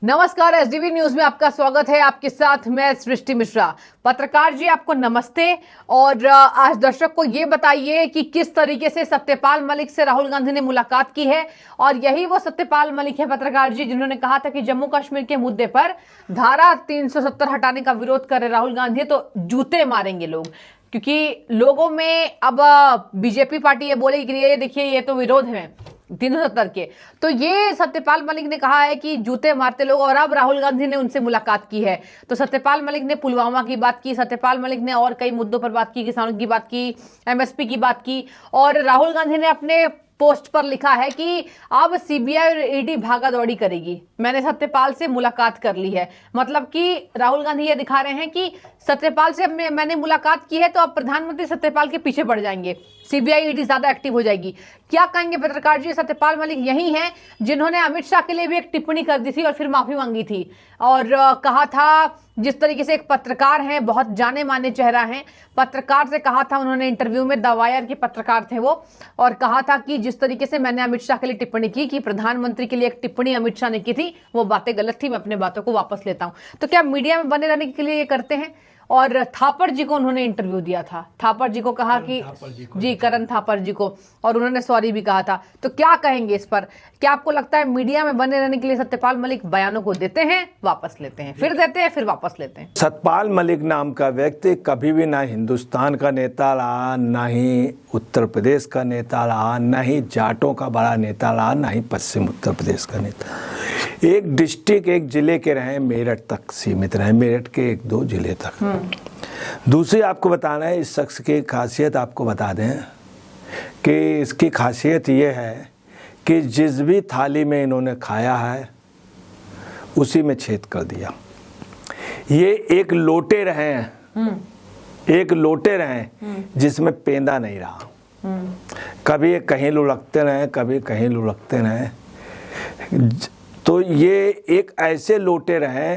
नमस्कार, SDV news में आपका स्वागत है। आपके साथ मैं सृष्टि मिश्रा। पत्रकार जी, आपको नमस्ते। और आज दर्शक को ये बताइए कि किस तरीके से सत्यपाल मलिक से राहुल गांधी ने मुलाकात की है। और यही वो सत्यपाल मलिक है पत्रकार जी, जिन्होंने कहा था कि जम्मू कश्मीर के मुद्दे पर धारा 370 हटाने का विरोध कर रहे राहुल गांधी तो जूते मारेंगे लोग, क्योंकि लोगों में अब बीजेपी पार्टी ये बोलेगी कि ये देखिए ये तो विरोध है 370 के। तो ये सत्यपाल मलिक ने कहा है कि जूते मारते लोग, और अब राहुल गांधी ने उनसे मुलाकात की है। तो सत्यपाल मलिक ने पुलवामा की बात की, सत्यपाल मलिक ने और कई मुद्दों पर बात की, किसानों की बात की, एमएसपी की बात की। और राहुल गांधी ने अपने पोस्ट पर लिखा है कि अब सीबीआई और ईडी भागा दौड़ी करेगी, मैंने सत्यपाल से मुलाकात कर ली है। मतलब कि राहुल गांधी ये दिखा रहे हैं कि सत्यपाल से मैंने मुलाकात की है तो अब प्रधानमंत्री सत्यपाल के पीछे पड़ जाएंगे, सीबीआई ईडी ज्यादा एक्टिव हो जाएगी। क्या कहेंगे पत्रकार जी? सत्यपाल मलिक यही हैं जिन्होंने अमित शाह के लिए भी एक टिप्पणी कर दी थी और फिर माफी मांगी थी, और कहा था, जिस तरीके से एक पत्रकार हैं, बहुत जाने माने चेहरा हैं, पत्रकार से कहा था उन्होंने इंटरव्यू में, द वायर के पत्रकार थे वो, और कहा था कि जिस तरीके से मैंने अमित शाह के लिए टिप्पणी की कि प्रधानमंत्री के लिए एक टिप्पणी अमित शाह ने की थी, वो बातें गलत थी, मैं अपने बातों को वापस लेता हूं। तो क्या मीडिया में बने रहने के लिए ये करते हैं? और थापर जी को उन्होंने इंटरव्यू दिया था, थापर जी को कहा कि जी, करण थापर जी को, और उन्होंने सॉरी भी कहा था। तो क्या कहेंगे इस पर? क्या आपको लगता है मीडिया में बने रहने के लिए सत्यपाल मलिक बयानों को देते हैं, वापस लेते हैं, फिर देते हैं, फिर वापस लेते हैं? सत्यपाल मलिक नाम का व्यक्ति कभी भी ना हिंदुस्तान का नेता रहा, ना ही उत्तर प्रदेश का नेता रहा, ना ही जाटों का बड़ा नेता रहा, ना ही पश्चिम उत्तर प्रदेश का नेता। एक डिस्ट्रिक्ट, एक जिले के रहे, मेरठ तक सीमित रहे, मेरठ के 1-2 जिले तक। दूसरी आपको बताना है, इस शख्स की खासियत आपको बता दें कि इसकी खासियत ये है कि जिस भी थाली में इन्होंने खाया है उसी में छेद कर दिया। ये एक लोटे रहे हैं, एक लोटे रहे जिसमें पेंदा नहीं रहा। कभी कहीं लुढ़कते रहे, कभी कहीं लुढ़कते रहे। तो ये एक ऐसे लोटे रहे,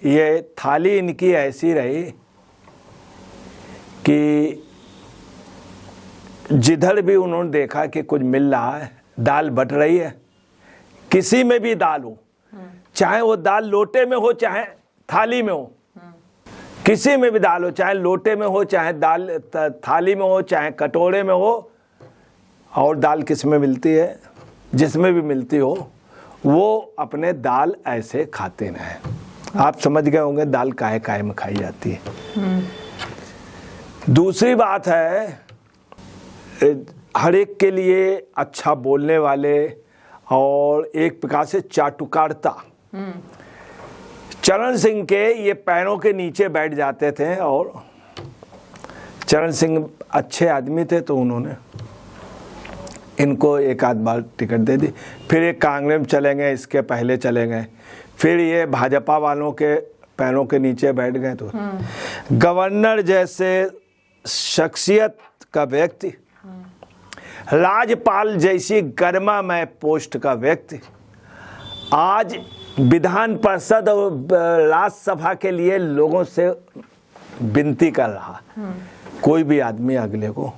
ये थाली इनकी ऐसी रही कि जिधर भी उन्होंने देखा कि कुछ मिल रहा है, दाल बट रही है, किसी में भी दाल हो, चाहे वो दाल लोटे में हो चाहे थाली में हो, किसी में भी दाल हो, चाहे लोटे में हो, चाहे दाल थाली में हो, चाहे कटोरे में हो। और दाल किस में मिलती है? जिसमें भी मिलती हो वो अपने दाल ऐसे खाते रहें। आप समझ गए होंगे दाल काहे काहे में खाई जाती है। दूसरी बात है, हर एक के लिए अच्छा बोलने वाले और एक प्रकार से चाटुकारिता। चरण सिंह के ये पैरों के नीचे बैठ जाते थे, और चरण सिंह अच्छे आदमी थे तो उन्होंने इनको एक आध बार टिकट दे दी। फिर ये कांग्रेस में चले गए, इसके पहले चले गए, फिर ये भाजपा वालों के पैरों के नीचे बैठ गए। तो गवर्नर जैसे शख्सियत का व्यक्ति, राज्यपाल जैसी गरिमामय पोस्ट का व्यक्ति आज विधान परिषद और राज्यसभा के लिए लोगों से विनती कर रहा। कोई भी आदमी अगले को,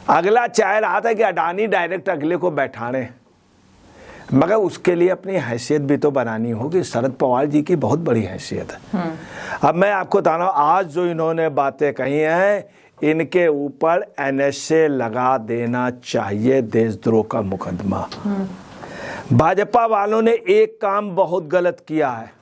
अगला चाह रहा था कि अडानी डायरेक्ट अगले को बैठाने, मगर उसके लिए अपनी हैसियत भी तो बनानी होगी। शरद पवार जी की बहुत बड़ी हैसियत है। अब मैं आपको बता रहा हूँ, आज जो इन्होंने बातें कही हैं, इनके ऊपर एनएसए लगा देना चाहिए, देशद्रोह का मुकदमा। भाजपा वालों ने एक काम बहुत गलत किया है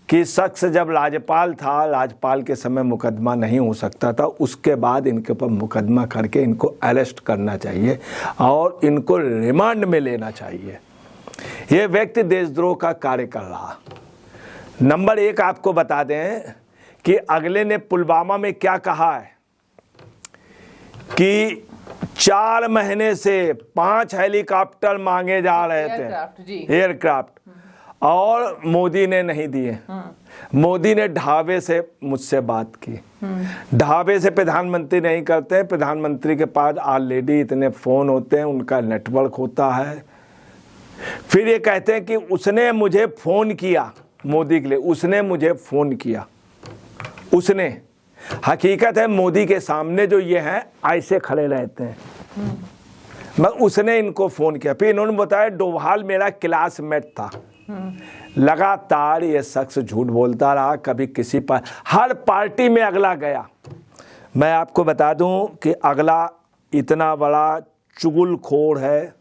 कि शख्स जब राज्यपाल था, राज्यपाल के समय मुकदमा नहीं हो सकता था, उसके बाद इनके ऊपर मुकदमा करके इनको अरेस्ट करना चाहिए और इनको रिमांड में लेना चाहिए। ये व्यक्ति देशद्रोह का कार्य कर रहा। नंबर 1 आपको बता दें कि अगले ने पुलवामा में क्या कहा है कि 4 महीने से 5 हेलीकॉप्टर मांगे जा रहे थे, एयरक्राफ्ट, और मोदी ने नहीं दिए। मोदी ने ढाबे से मुझसे बात की। ढाबे से प्रधानमंत्री नहीं करते हैं, प्रधानमंत्री के पास ऑलरेडी इतने फोन होते हैं, उनका नेटवर्क होता है। फिर ये कहते हैं कि उसने मुझे फोन किया, मोदी के लिए उसने मुझे फोन किया। उसने, हकीकत है मोदी के सामने जो ये हैं ऐसे खड़े रहते हैं, मगर उसने इनको फोन किया। फिर इन्होंने बताया डोभाल मेरा क्लासमेट था, लगातार ये शख्स झूठ बोलता रहा, कभी किसी पर, हर पार्टी में अगला गया। मैं आपको बता दूं कि अगला इतना बड़ा चुगलखोर है,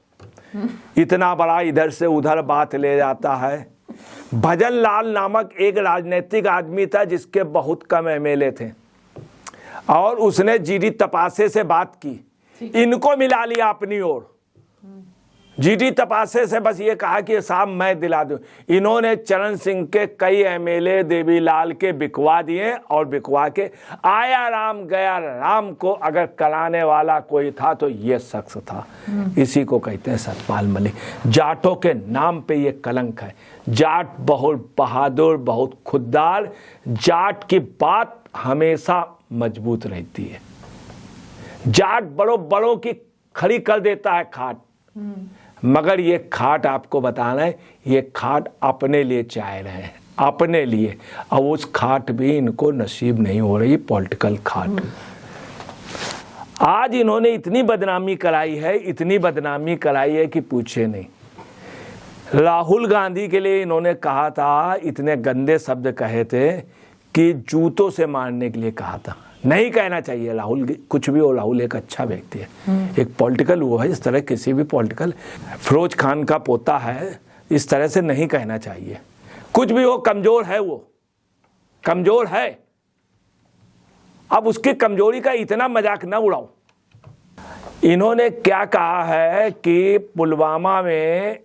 इतना बड़ा इधर से उधर बात ले जाता है। भजन लाल नामक एक राजनीतिक आदमी था जिसके बहुत कम एमएलए थे, और उसने जीडी तपासे से बात की, इनको मिला लिया अपनी ओर। जीडी तपासे से बस ये कहा कि साहब मैं दिला दूं। इन्होंने चरण सिंह के कई एमएलए देवीलाल के बिकवा दिए, और बिकवा के आया राम गया राम को अगर कराने वाला कोई था तो ये शख्स था। इसी को कहते हैं सतपाल मलिक। जाटों के नाम पे ये कलंक है। जाट बहुत बहादुर, बहुत खुददार, जाट की बात हमेशा मजबूत रहती है। जाट बड़ों की खड़ी कर देता है खाट, मगर ये खाट आपको बताना है, ये खाट अपने लिए चाह रहे हैं, अपने लिए। और उस खाट भी इनको नसीब नहीं हो रही, पॉलिटिकल खाट। आज इन्होंने इतनी बदनामी कराई है, इतनी बदनामी कराई है कि पूछे नहीं। राहुल गांधी के लिए इन्होंने कहा था, इतने गंदे शब्द कहे थे कि जूतों से मारने के लिए कहा था। नहीं कहना चाहिए। राहुल कुछ भी हो, राहुल एक अच्छा व्यक्ति है, एक पॉलिटिकल वो है। इस तरह किसी भी पॉलिटिकल, फिरोज खान का पोता है, इस तरह से नहीं कहना चाहिए। कुछ भी हो, कमजोर है, वो कमजोर है। अब उसकी कमजोरी का इतना मजाक ना उड़ाओ। इन्होंने क्या कहा है कि पुलवामा में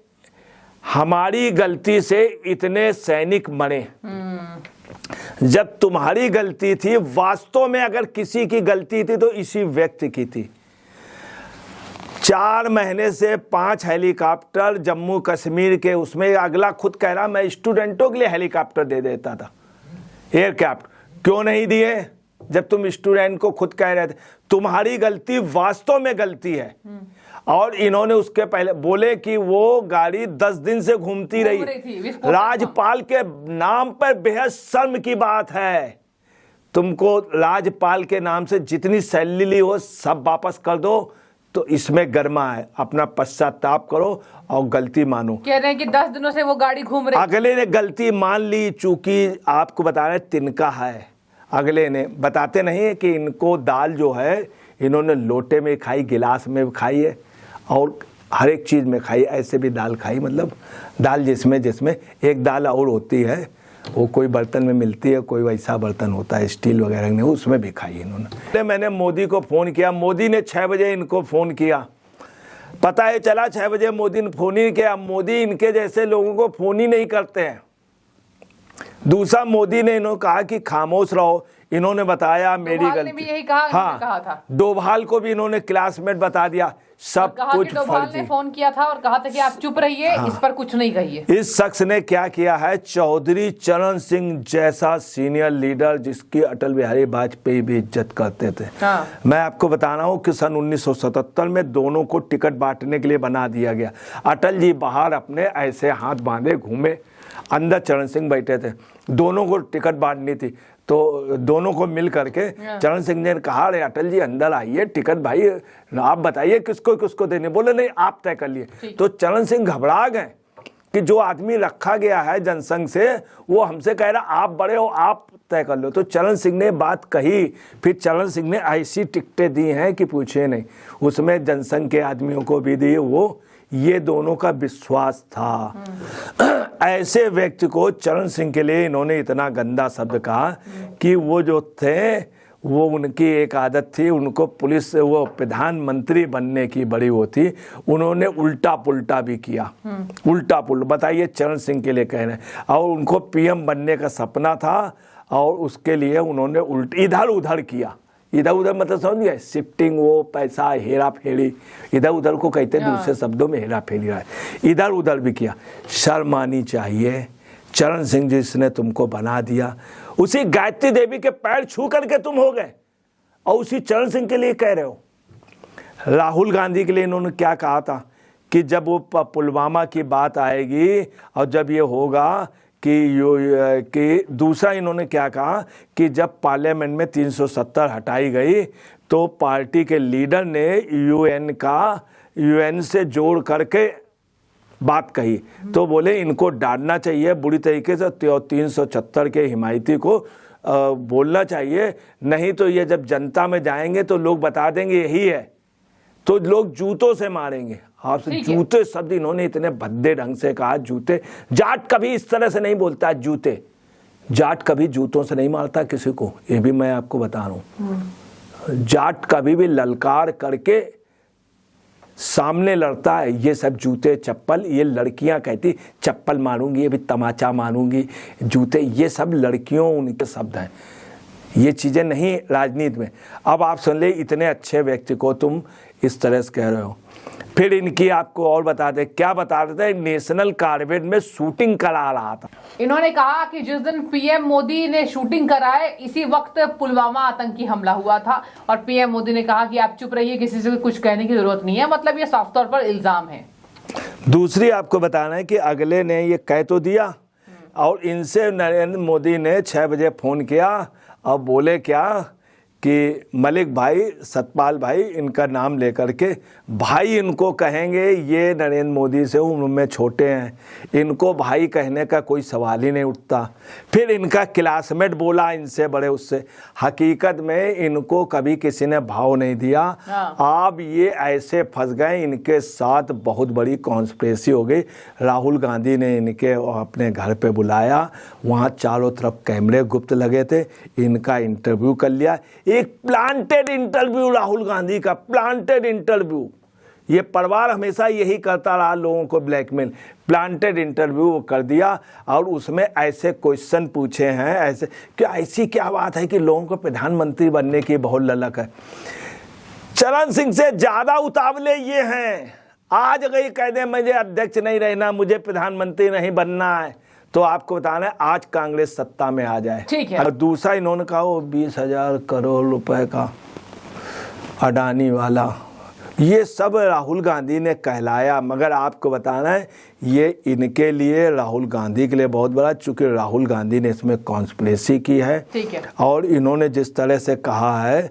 हमारी गलती से इतने सैनिक मरे। जब तुम्हारी गलती थी, वास्तव में अगर किसी की गलती थी तो इसी व्यक्ति की थी। 4 महीने से 5 हेलीकॉप्टर जम्मू कश्मीर के, उसमें अगला खुद कह रहा मैं स्टूडेंटों के लिए हेलीकॉप्टर दे देता था, एयरक्राफ्ट। क्यों नहीं दिए जब तुम स्टूडेंट को खुद कह रहे थे? तुम्हारी गलती वास्तव में गलती है। और इन्होंने उसके पहले बोले कि वो गाड़ी 10 दिन से घूमती रही। राज्यपाल के नाम पर बेहद शर्म की बात है। तुमको राज्यपाल के नाम से जितनी सैलरी ली हो सब वापस कर दो। तो इसमें गर्मा है, अपना पश्चाताप करो और गलती मानो। कह रहे हैं कि 10 दिनों से वो गाड़ी घूम रही। अगले ने गलती मान ली, चूंकि आपको बता रहे तिनका है। अगले ने बताते नहीं है कि इनको दाल जो है इन्होंने लोटे में खाई, गिलास में खाई है, और हर एक चीज़ में खाई। ऐसे भी दाल खाई, मतलब दाल जिसमें एक दाल और होती है, वो कोई बर्तन में मिलती है, कोई वैसा बर्तन होता है स्टील वगैरह में, उसमें भी खाई इन्होंने। मैंने मोदी को फ़ोन किया, मोदी ने 6 बजे इनको फ़ोन किया। पता है चला 6 बजे मोदी ने फ़ोन ही किया। मोदी इनके जैसे लोगों को फ़ोन ही नहीं करते हैं। दूसरा, मोदी ने इन्होंने कहा कि खामोश रहो। इन्होंने बताया मेरी गलती, भी यही कहा, हाँ, कहा था। डोभाल को भी इन्होंने क्लासमेट बता दिया, सब कुछ डोभाल ने फोन किया था और कहा था कि आप चुप रहिए, हाँ, इस पर कुछ नहीं कहिए। इस शख्स ने क्या किया है? चौधरी चरण सिंह जैसा सीनियर लीडर जिसकी अटल बिहारी वाजपेयी भी इज्जत करते थे, हाँ। मैं आपको बता रहा हूँ कि सन 1977 में दोनों को टिकट बांटने के लिए बना दिया गया। अटल जी बाहर अपने ऐसे हाथ बांधे घूमे, अंदर चरण सिंह बैठे थे। दोनों को टिकट बांटनी थी, तो दोनों को मिल करके चरण सिंह ने कहा, अरे अटल जी अंदर आइए, टिकट भाई आप बताइए किसको किसको देने। बोले नहीं आप तय कर लिए। तो चरण सिंह घबरा गए कि जो आदमी रखा गया है जनसंघ से, वो हमसे कह रहा आप बड़े हो, आप तय कर लो। तो चरण सिंह ने बात कही। फिर चरण सिंह ने ऐसी टिकटें दी हैं कि पूछे नहीं। उसमें जनसंघ के आदमियों को भी दी। वो ये दोनों का विश्वास था। ऐसे व्यक्ति को चरण सिंह के लिए इन्होंने इतना गंदा शब्द कहा कि वो जो थे, वो उनकी एक आदत थी, उनको पुलिस से वो प्रधानमंत्री बनने की बड़ी वो थी, उन्होंने उल्टा पुल्टा भी किया। उल्टा पुल्टा बताइए, चरण सिंह के लिए कह रहे हैं। और उनको पीएम बनने का सपना था, और उसके लिए उन्होंने इधर उधर किया। इधर उधर मतलब समझ गए, शिफ्टिंग, वो पैसा हेरा फेरी, इधर उधर को कहते हैं, दूसरे शब्दों में हेरा फेरी रहा है। इधर उधर भी किया। शर्म आनी चाहिए। चरण सिंह जिसने तुमको बना दिया, उसी गायत्री देवी के पैर छू करके तुम हो गए, और उसी चरण सिंह के लिए कह रहे हो। राहुल गांधी के लिए इन्होंने क्या कहा था कि जब वो पुलवामा की बात आएगी और जब ये होगा कि दूसरा इन्होंने क्या कहा कि जब पार्लियामेंट में 370 हटाई गई तो पार्टी के लीडर ने यूएन से जोड़ करके बात कही, तो बोले इनको डांटना चाहिए बुरी तरीके से, 376 के हिमायती को बोलना चाहिए, नहीं तो ये जब जनता में जाएंगे तो लोग बता देंगे यही है, तो लोग जूतों से मारेंगे। आपसे जूते शब्द इन्होंने इतने भद्दे ढंग से कहा, जूते। जाट कभी इस तरह से नहीं बोलता है, जूते। जाट कभी जूतों से नहीं मारता किसी को, ये भी मैं आपको बता रहा हूं। जाट कभी भी ललकार करके सामने लड़ता है। ये सब जूते चप्पल, ये लड़कियां कहती चप्पल मारूंगी, ये भी तमाचा मारूंगी, जूते, ये सब लड़कियों उनके शब्द हैं, ये चीजें नहीं राजनीति में। अब आप सुन ले, इतने अच्छे व्यक्ति को तुम इस तरह से कह रहे हो। फिर इनकी आपको और बता दे, क्या बता रहे थे, नेशनल कारबेट में शूटिंग करा रहा था। इन्होंने कहा कि जिस दिन पीएम मोदी ने शूटिंग कराए, इसी वक्त पुलवामा आतंकी हमला हुआ था, और पीएम मोदी ने कहा कि आप चुप रहिए, किसी से कुछ कहने की जरूरत नहीं है। मतलब ये साफ तौर पर इल्जाम है। दूसरी आपको बताना है कि अगले ने ये कह तो दिया, और इनसे नरेंद्र मोदी ने 6 बजे फोन किया, अब बोले क्या कि मलिक भाई, सतपाल भाई, इनका नाम लेकर के भाई इनको कहेंगे, ये नरेंद्र मोदी से उम्र में छोटे हैं, इनको भाई कहने का कोई सवाल ही नहीं उठता। फिर इनका क्लासमेट बोला इनसे बड़े उससे, हकीकत में इनको कभी किसी ने भाव नहीं दिया। अब ये ऐसे फंस गए, इनके साथ बहुत बड़ी कॉन्स्पिरेसी हो गई। राहुल गांधी ने इनके अपने घर पे बुलाया, वहाँ चारों तरफ कैमरे गुप्त लगे थे, इनका इंटरव्यू कर लिया, एक प्लांटेड इंटरव्यू राहुल गांधी का, प्लांटेड इंटरव्यू। ये परिवार हमेशा यही करता रहा, लोगों को ब्लैकमेल। प्लांटेड इंटरव्यू कर दिया, और उसमें ऐसे क्वेश्चन पूछे हैं, ऐसे कि ऐसी क्या बात है कि लोगों को प्रधानमंत्री बनने की बहुत ललक है। चरण सिंह से ज्यादा उतावले ये हैं। आज अगर ये कह दें मुझे अध्यक्ष नहीं रहना, मुझे प्रधानमंत्री नहीं बनना है, तो आपको बताना है आज कांग्रेस सत्ता में आ जाए। ठीक है। और दूसरा इन्होंने कहा वो 20,000 करोड़ रुपए का अडानी वाला, ये सब राहुल गांधी ने कहलाया, मगर आपको बताना है ये इनके लिए, राहुल गांधी के लिए बहुत बड़ा, चूंकि राहुल गांधी ने इसमें कॉन्स्पिरेसी की है। ठीक है। और इन्होंने जिस तरह से कहा है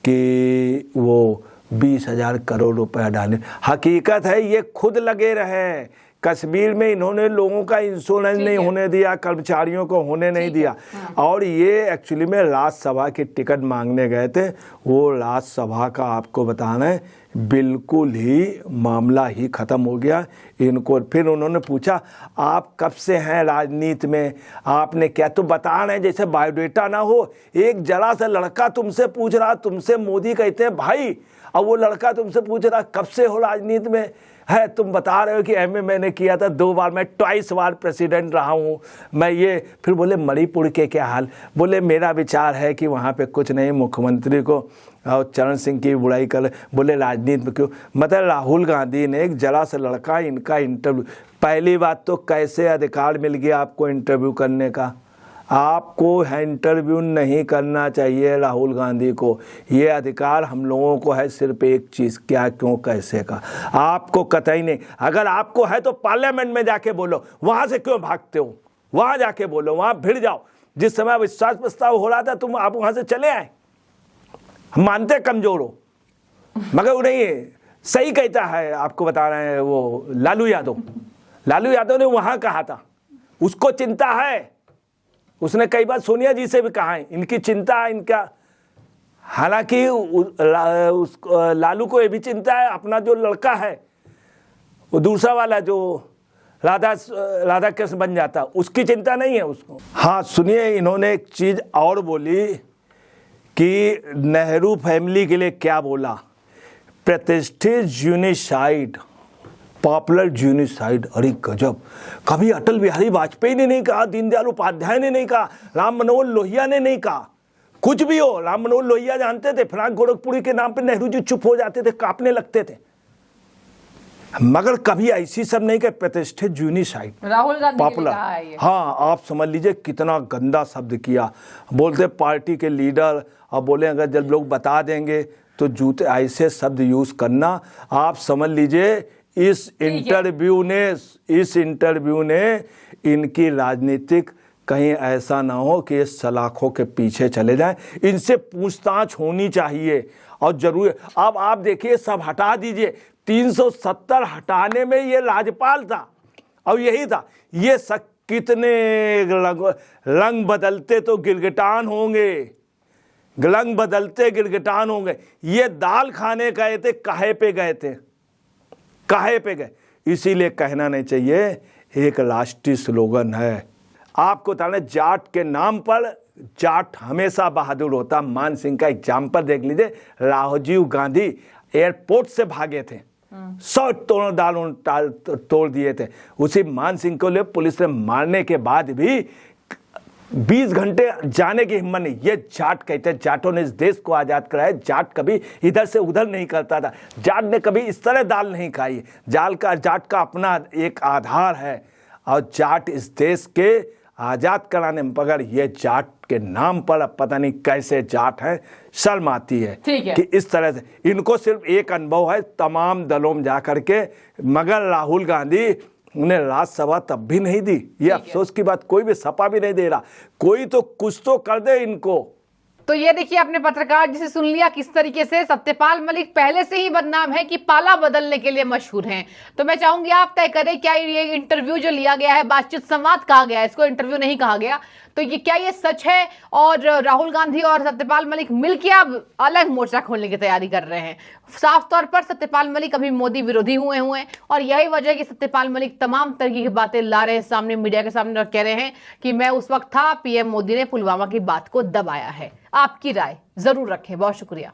कि वो 20,000 करोड़ रुपए अडानी, हकीकत है ये खुद लगे रहे। कश्मीर में इन्होंने लोगों का इंश्योरेंस नहीं होने दिया, कर्मचारियों को होने नहीं दिया, और ये एक्चुअली में राज्यसभा की टिकट मांगने गए थे। वो राज्यसभा का आपको बताना है बिल्कुल ही मामला ही खत्म हो गया इनको। फिर उन्होंने पूछा आप कब से हैं राजनीति में, आपने क्या, तो बता रहे हैं जैसे बायोडेटा ना हो। एक जरा सा लड़का तुमसे पूछ रहा, तुमसे मोदी कहते हैं भाई, और वो लड़का तुमसे पूछ रहा कब से हो राजनीति में है, तुम बता रहे हो कि एमए मैंने किया था 2 बार, मैं 2 बार प्रेसिडेंट रहा हूँ मैं ये। फिर बोले मणिपुर के क्या हाल, बोले मेरा विचार है कि वहाँ पे कुछ नहीं, मुख्यमंत्री को और चरण सिंह की बुराई कर, बोले राजनीति में क्यों। मतलब राहुल गांधी ने एक जरा सा लड़का इनका इंटरव्यू, पहली बात तो कैसे अधिकार मिल गया आपको इंटरव्यू करने का, आपको इंटरव्यू नहीं करना चाहिए राहुल गांधी को। ये अधिकार हम लोगों को है सिर्फ एक चीज़, क्या क्यों कैसे का, आपको कतई नहीं। अगर आपको है तो पार्लियामेंट में जाके बोलो, वहाँ से क्यों भागते हो, वहाँ जाके बोलो, वहाँ भिड़ जाओ। जिस समय विश्वास प्रस्ताव हो रहा था तुम आप वहाँ से चले आए, हम मानते कमजोर हो, मगर वो नहीं है, सही कहता है। आपको बता रहे हैं वो लालू यादव ने वहाँ कहा था, उसको चिंता है, उसने कई बार सोनिया जी से भी कहा है इनकी चिंता, इनका, हालांकि लालू को ये भी चिंता है अपना जो लड़का है वो दूसरा वाला जो राधा कृष्ण बन जाता, उसकी चिंता नहीं है उसको। हाँ सुनिए, इन्होंने एक चीज और बोली कि नेहरू फैमिली के लिए क्या बोला, प्रतिष्ठित यूनिसाइड, पॉपुलर यूनिसाइड। अरे गजब, कभी अटल बिहारी वाजपेयी ने नहीं कहा, दीनदयाल उपाध्याय ने नहीं कहा, राम मनोहर लोहिया ने नहीं कहा, कुछ भी हो। राम मनोहर लोहिया जानते थे फ्रांक गोरखपुरी के नाम पे नेहरू जी चुप हो जाते थे, कांपने लगते थे, मगर कभी ऐसी सब नहीं कहे प्रतिष्ठित यूनिसाइड, राहुल गांधी पॉपुलर। हाँ आप समझ लीजिए कितना गंदा शब्द किया, बोलते पार्टी के लीडर, और बोले अगर जब लोग बता देंगे तो जूते, ऐसे शब्द यूज करना। आप समझ लीजिए इस इंटरव्यू ने इनकी राजनीतिक कहीं ऐसा ना हो कि सलाखों के पीछे चले जाएं, इनसे पूछताछ होनी चाहिए और जरूर। अब आप देखिए सब हटा दीजिए, 370 हटाने में ये राज्यपाल था और यही था। ये कितने रंग बदलते तो गिलगिटान होंगे, रंग बदलते गिलगिटान होंगे। ये दाल खाने गए थे, काहे पे गए थे, काहे पे गए? इसीलिए कहना नहीं चाहिए। एक राष्ट्रीय स्लोगन है, आपको बताना, जाट के नाम पर जाट हमेशा बहादुर होता। मान सिंह का एग्जाम्पल देख लीजिए, राजीव गांधी एयरपोर्ट से भागे थे, 100 तोड़ दिए थे। उसी मान सिंह को ले पुलिस ने मारने के बाद भी 20 घंटे जाने की हिम्मत नहीं। ये जाट कहते हैं, जाटों ने इस देश को आजाद कराया। जाट कभी इधर से उधर नहीं करता था, जाट ने कभी इस तरह दाल नहीं खाई। जाट का अपना एक आधार है और जाट इस देश के आजाद कराने में, मगर ये जाट के नाम पर अब पता नहीं कैसे जाट है, शर्म आती है कि इस तरह से। इनको सिर्फ एक अनुभव है तमाम दलों में जाकर के, मगर राहुल गांधी उन्हें राज्यसभा तब भी नहीं दी। ये अफसोस की बात, कोई भी सपा भी नहीं दे रहा। कोई तो कुछ तो कर दे इनको। तो ये देखिए, आपने पत्रकार जिसे सुन लिया किस तरीके से सत्यपाल मलिक पहले से ही बदनाम है कि पाला बदलने के लिए मशहूर हैं। तो मैं चाहूंगी आप तय करें, क्या ये इंटरव्यू जो लिया गया है, बातचीत संवाद कहा गया है, इसको इंटरव्यू नहीं कहा गया, तो ये क्या ये सच है और राहुल गांधी और सत्यपाल मलिक मिलकर अब अलग मोर्चा खोलने की तैयारी कर रहे हैं? साफ तौर पर सत्यपाल मलिक अभी मोदी विरोधी हुए हैं और यही वजह है कि सत्यपाल मलिक तमाम तरह की बातें ला रहे हैं सामने, मीडिया के सामने, और कह रहे हैं कि मैं उस वक्त था, पीएम मोदी ने पुलवामा की बात को दबाया है। आपकी राय जरूर रखें। बहुत शुक्रिया।